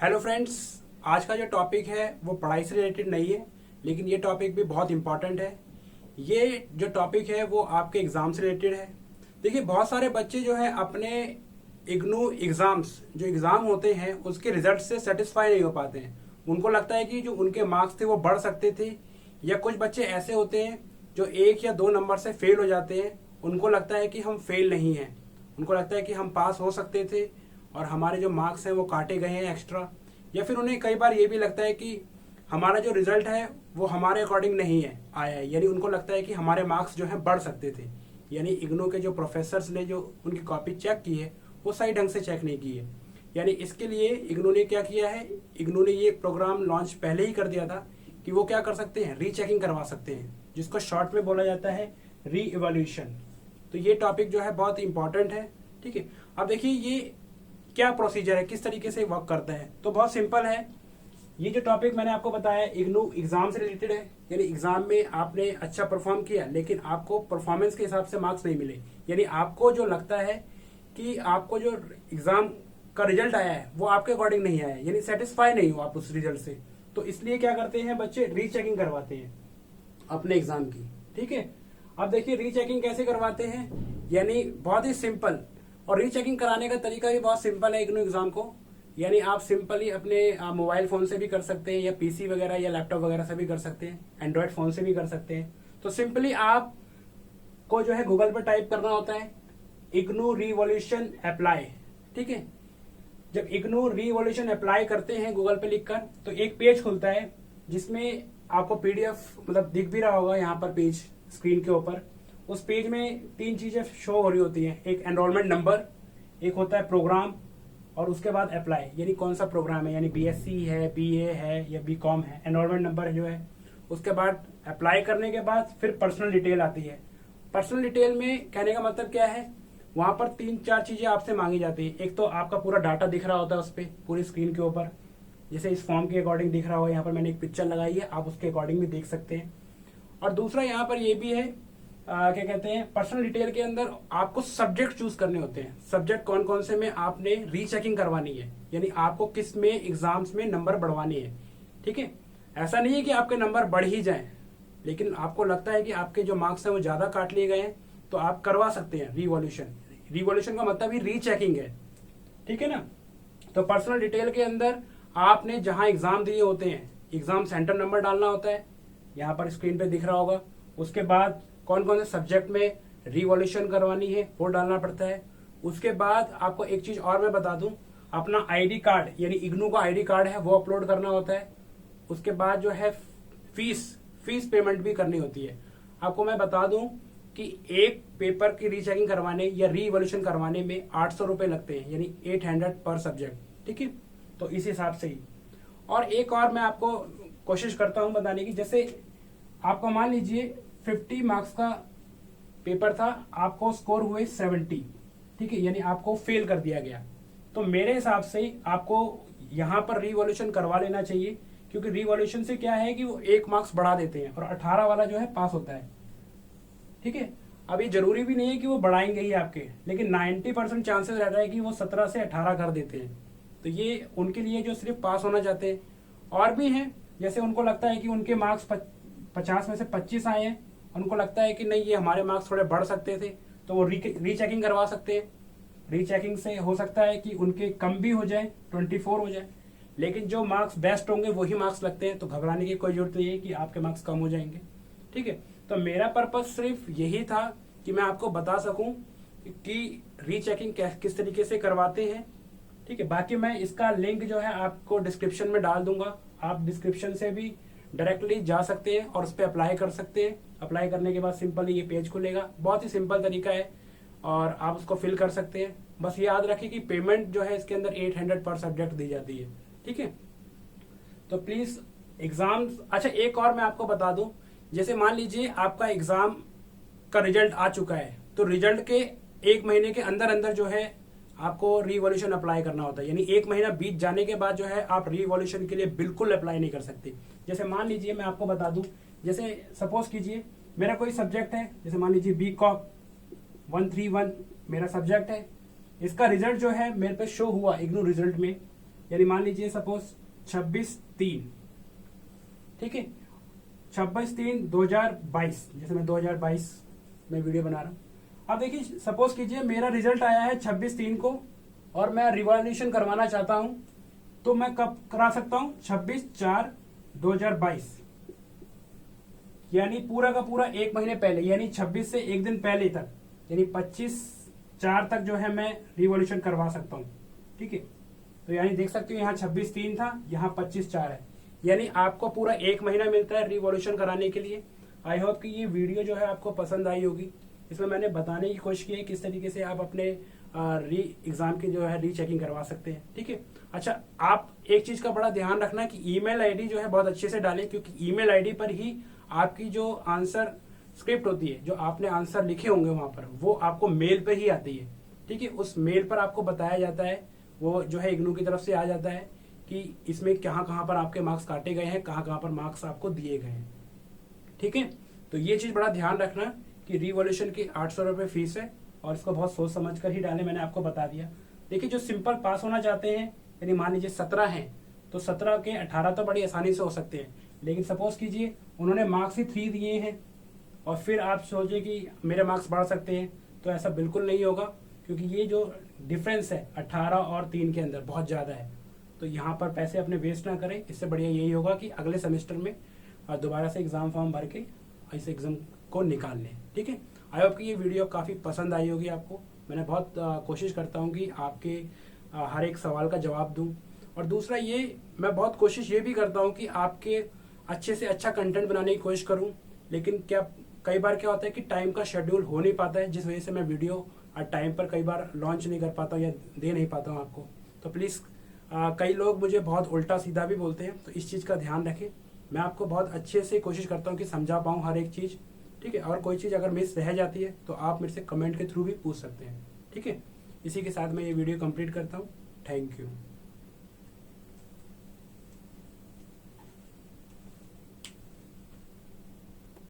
Hello friends, आज का जो टॉपिक है वो पढ़ाई से रिलेटेड नहीं है, लेकिन ये टॉपिक भी बहुत इंपॉर्टेंट है। ये जो टॉपिक है वो आपके एग्ज़ाम से रिलेटेड है। देखिए, बहुत सारे बच्चे जो है अपने इग्नू एग्ज़ाम्स जो एग्ज़ाम होते हैं उसके रिजल्ट से सेटिस्फाई नहीं हो पाते हैं। उनको लगता है कि जो उनके मार्क्स थे वो बढ़ सकते थे, या कुछ बच्चे ऐसे होते हैं जो 1 या 2 नंबर से फेल हो जाते हैं। उनको लगता है कि हम फेल नहीं हैं, उनको लगता है कि हम पास हो सकते थे और हमारे जो मार्क्स हैं वो काटे गए हैं एक्स्ट्रा। या फिर उन्हें कई बार ये भी लगता है कि हमारा जो रिजल्ट है वो हमारे अकॉर्डिंग नहीं है आया है, यानी उनको लगता है कि हमारे मार्क्स जो है बढ़ सकते थे। यानी इग्नू के जो प्रोफेसर्स ने जो उनकी कॉपी चेक की है वो सही ढंग से चेक नहीं की है। यानी इसके लिए इग्नू ने क्या किया है, इग्नू ने ये प्रोग्राम लॉन्च पहले ही कर दिया था कि वो क्या कर सकते हैं, रीचेकिंग करवा सकते हैं, जिसको शॉर्ट में बोला जाता है री इवोल्यूशन। तो ये टॉपिक जो है बहुत इंपॉर्टेंट है। ठीक है, अब देखिए ये क्या प्रोसीजर है, किस तरीके से वर्क करता है। तो बहुत सिंपल है। ये जो टॉपिक मैंने आपको बताया इग्नू एग्जाम से रिलेटेड है, यानी एग्जाम में आपने अच्छा परफॉर्म किया लेकिन आपको परफॉर्मेंस के हिसाब से मार्क्स नहीं मिले, यानी आपको जो लगता है कि आपको जो एग्जाम का रिजल्ट आया है वो आपके अकॉर्डिंग नहीं आया, यानी सेटिस्फाई नहीं हो आप उस रिजल्ट से। तो इसलिए क्या करते हैं बच्चे, रीचेकिंग करवाते हैं अपने एग्जाम की। ठीक है, अब देखिए रीचेकिंग कैसे करवाते हैं, यानी बहुत ही सिंपल। और रीचेकिंग कराने का तरीका भी बहुत सिंपल है इग्नू एग्जाम को। यानी आप सिंपली अपने मोबाइल फोन से भी कर सकते हैं, या पीसी वगैरह या लैपटॉप वगैरह से भी कर सकते हैं, एंड्रॉयड फोन से भी कर सकते हैं। तो सिंपली आप को जो है गूगल पर टाइप करना होता है इग्नू रिवॉल्यूशन अप्लाई। ठीक है, जब इग्नू रिवॉल्यूशन अप्लाई करते हैं गूगल पे लिखकर तो एक पेज खुलता है जिसमें आपको पीडीएफ मतलब दिख भी रहा होगा यहाँ पर पेज स्क्रीन के ऊपर। उस पेज में 3 चीजें शो हो रही होती हैं, एक एनरोलमेंट नंबर, एक होता है प्रोग्राम, और उसके बाद अप्लाई, यानी कौन सा प्रोग्राम है, यानी बीएससी है, बीए है या बीकॉम है। एनरोलमेंट नंबर जो है, उसके बाद अप्लाई करने के बाद फिर पर्सनल डिटेल आती है। पर्सनल डिटेल में कहने का मतलब क्या है, वहां पर 3-4 चीजें आपसे मांगी जाती है। एक तो आपका पूरा डाटा दिख रहा होता है उस पर पूरी स्क्रीन के ऊपर, जैसे इस फॉर्म के अकॉर्डिंग दिख रहा हो। यहाँ पर मैंने एक पिक्चर लगाई है, आप उसके अकॉर्डिंग भी देख सकते हैं। और दूसरा यहाँ पर ये भी है, क्या कहते हैं, पर्सनल डिटेल के अंदर आपको सब्जेक्ट चूज करने होते हैं। सब्जेक्ट कौन कौन से में आपने रीचेकिंग करवानी है, यानी आपको किस में एग्जाम्स में नंबर बढ़वानी है। ठीक है, ऐसा नहीं है कि आपके नंबर बढ़ ही जाएं, लेकिन आपको लगता है कि आपके जो मार्क्स हैं वो ज्यादा काट लिए गए हैं तो आप करवा सकते हैं रिवॉल्यूशन। रिवॉल्यूशन का मतलब ही रीचेकिंग है। ठीक है ना। तो पर्सनल डिटेल के अंदर आपने जहां एग्जाम दिए होते हैं एग्जाम सेंटर नंबर डालना होता है, यहाँ पर स्क्रीन पे दिख रहा होगा। उसके बाद कौन कौन से सब्जेक्ट में रिवॉल्यूशन करवानी है वो डालना पड़ता है। उसके बाद आपको एक चीज और मैं बता दूं, अपना आईडी कार्ड, यानी इग्नू का आईडी कार्ड है वो अपलोड करना होता है। उसके बाद जो है फीस पेमेंट भी करनी होती है। आपको मैं बता दूं कि एक पेपर की रीचेकिंग करवाने या रीवॉल्यूशन करवाने में 800 रुपए लगते हैं, यानी 800 पर सब्जेक्ट। ठीक है, तो इस हिसाब से ही। और एक और मैं आपको कोशिश करता हूं बताने की, जैसे आपको मान लीजिए 50 मार्क्स का पेपर था, आपको स्कोर हुए 70। ठीक है, यानी आपको फेल कर दिया गया। तो मेरे हिसाब से आपको यहां पर रिवॉल्यूशन करवा लेना चाहिए, क्योंकि रिवॉल्यूशन से क्या है कि वो 1 मार्क्स बढ़ा देते हैं और 18 वाला जो है पास होता है। ठीक है, अब ये जरूरी भी नहीं है कि वो बढ़ाएंगे ही आपके, लेकिन 90% चांसेस रहता है कि वो 17 से 18 कर देते हैं। तो ये उनके लिए जो सिर्फ पास होना चाहते हैं। और भी हैं, जैसे उनको लगता है कि उनके मार्क्स 50 में से 25 आए हैं, उनको लगता है कि नहीं ये हमारे मार्क्स थोड़े बढ़ सकते थे, तो वो रीचेकिंग करवा सकते हैं। रीचेकिंग से हो सकता है कि उनके कम भी हो जाए, 24 हो जाए, लेकिन जो मार्क्स बेस्ट होंगे वही मार्क्स लगते हैं, तो घबराने की कोई जरूरत नहीं है कि आपके मार्क्स कम हो जाएंगे। ठीक है, तो मेरा पर्पज सिर्फ यही था कि मैं आपको बता सकूं कि रीचेकिंग किस तरीके से करवाते हैं। ठीक है, बाकी मैं इसका लिंक जो है आपको डिस्क्रिप्शन में डाल दूंगा, आप डिस्क्रिप्शन से भी डायरेक्टली जा सकते हैं और उस पर अप्लाई कर सकते हैं। अप्लाई करने के बाद सिंपल ये पेज खुलेगा, बहुत ही सिंपल तरीका है और आप उसको फिल कर सकते हैं। बस याद रखिए कि पेमेंट जो है इसके अंदर 800 पर सब्जेक्ट दी जाती है। ठीक है, तो प्लीज एग्जाम, अच्छा एक और मैं आपको बता दूं, जैसे मान लीजिए आपका एग्जाम का रिजल्ट आ चुका है, तो रिजल्ट के 1 महीने के अंदर अंदर जो है आपको रिवॉल्यूशन अप्लाई करना होता है, यानी 1 महीना बीत जाने के बाद जो है आप रिवॉल्यूशन के लिए बिल्कुल अप्लाई नहीं कर सकते। जैसे मान लीजिए मैं आपको बता दूं, जैसे सपोज कीजिए मेरा कोई सब्जेक्ट है, जैसे मान लीजिए बीकॉम 131 मेरा सब्जेक्ट है, इसका रिजल्ट जो है मेरे पे शो हुआ इग्नू रिजल्ट में यानी मान लीजिए सपोज 26/3, ठीक है, 26/3/2022, जैसे मैं 2022 में वीडियो बना रहा हूँ। अब देखिए सपोज कीजिए मेरा रिजल्ट आया है 26/3 को और मैं रिवॉल्यूशन करवाना चाहता हूँ, तो मैं कब करा सकता हूँ? 26/4/2022, यानी पूरा का पूरा एक महीने पहले, यानी 26 से एक दिन पहले तक, यानी 25/4 तक जो है मैं रिवॉल्यूशन करवा सकता हूँ, ठीक है। तो यानी देख सकते हो यहाँ 26/3 था, यहाँ 25/4 है, यानी आपको पूरा एक महीना मिलता है रिवॉल्यूशन कराने के लिए। आई होप कि ये वीडियो जो है आपको पसंद आई होगी। इसमें मैंने बताने की कोशिश की है किस तरीके से आप अपने री एग्जाम की जो है रीचेकिंग करवा सकते हैं, ठीक है। अच्छा, आप एक चीज का बड़ा ध्यान रखना कि ईमेल आईडी जो है बहुत अच्छे से डालें, क्योंकि ईमेल आईडी पर ही आपकी जो आंसर स्क्रिप्ट होती है, जो आपने आंसर लिखे होंगे वहां पर, वो आपको मेल पे ही आती है, ठीक है। उस मेल पर आपको बताया जाता है, वो जो है इग्नू की तरफ से आ जाता है कि इसमें कहाँ कहाँ पर आपके मार्क्स काटे गए हैं, कहाँ कहाँ पर मार्क्स आपको दिए गए हैं, ठीक है। तो ये चीज बड़ा ध्यान रखना कि रिवॉल्यूशन की 800 रुपये फीस है और इसको बहुत सोच समझ कर ही डाले, मैंने आपको बता दिया। देखिए जो सिंपल पास होना चाहते हैं, यानी मान लीजिए 17 हैं, तो 17 के 18 तो बड़ी आसानी से हो सकते हैं, लेकिन सपोज कीजिए उन्होंने मार्क्स ही 3 दिए हैं और फिर आप सोचे कि मेरे मार्क्स बढ़ सकते हैं, तो ऐसा बिल्कुल नहीं होगा, क्योंकि ये जो डिफरेंस है 18 और 3 के अंदर बहुत ज़्यादा है। तो यहाँ पर पैसे अपने वेस्ट ना करें, इससे बढ़िया यही होगा कि अगले सेमेस्टर में दोबारा से एग्ज़ाम फॉर्म भर के इस एग्ज़ाम को निकाल लें, ठीक है। आई होप कि ये वीडियो काफ़ी पसंद आई होगी आपको। मैंने बहुत कोशिश करता हूँ कि आपके हर एक सवाल का जवाब दूँ, और दूसरा ये मैं बहुत कोशिश ये भी करता हूँ कि आपके अच्छे से अच्छा कंटेंट बनाने की कोशिश करूँ, लेकिन कई बार क्या होता है कि टाइम का शेड्यूल हो नहीं पाता है, जिस वजह से मैं वीडियो टाइम पर कई बार लॉन्च नहीं कर पाता हूँ या दे नहीं पाता हूँ आपको। तो प्लीज़ कई लोग मुझे बहुत उल्टा सीधा भी बोलते हैं, तो इस चीज़ का ध्यान रखें। मैं आपको बहुत अच्छे से कोशिश करता हूँ कि समझा पाऊँ हर एक चीज़, ठीक है। और कोई चीज़ अगर मिस रह जाती है तो आप मेरे से कमेंट के थ्रू भी पूछ सकते हैं, ठीक है। इसी के साथ मैं ये वीडियो कंप्लीट करता हूँ। Thank you.